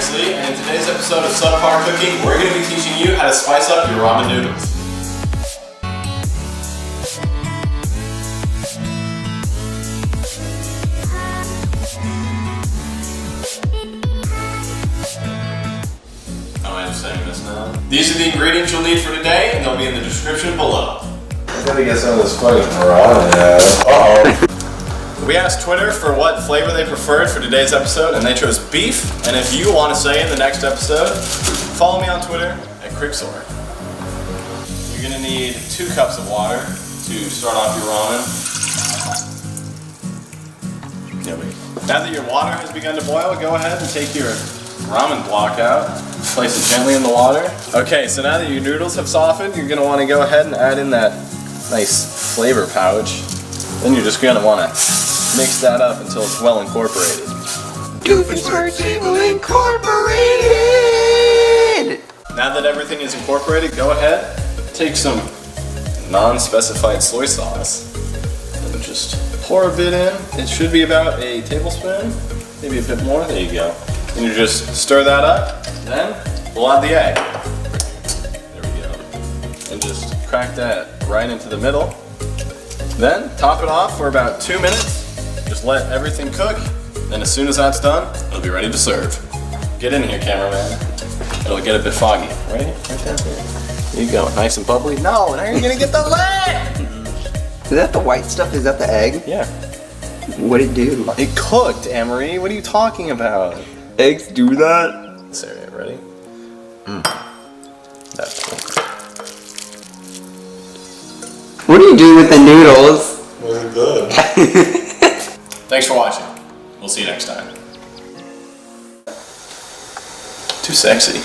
Lee, and in today's episode of Subpar Cooking, we're going to be teaching you how to spice up your ramen noodles. Oh, I'm saying this now. These are the ingredients you'll need for today, and they'll be in the description below. I gotta get some of this fucking ramen. Uh-oh. We asked Twitter for what flavor they preferred for today's episode, and they chose beef. And if you want to say in the next episode, follow me on Twitter at Cricksor. You're gonna need 2 cups of water to start off your ramen. Now that your water has begun to boil, go ahead and take your ramen block out, place it gently in the water. Okay, so now that your noodles have softened, you're gonna want to go ahead and add in that nice flavor pouch. Then you're just gonna want to mix that up until it's well incorporated. Doofenshmirtz Incorporated! Now that everything is incorporated, go ahead, take some non-specified soy sauce and just pour a bit in. It should be about a tablespoon, maybe a bit more. There you go. And you just stir that up. Then we'll add the egg. There we go. And just crack that right into the middle. Then top it off for about 2 minutes. Just let everything cook. Then as soon as that's done, it'll be ready to serve. Get in here, cameraman. It'll get a bit foggy. Right down here. There you go. Nice and bubbly. No, now you're gonna get the lid! Is that the white stuff? Is that the egg? Yeah. What'd it do? It cooked, Emery. What are you talking about? Eggs do that? This area, ready? That's cool. What do you do with the noodles? Really good. Thanks for watching. We'll see you next time. Too sexy.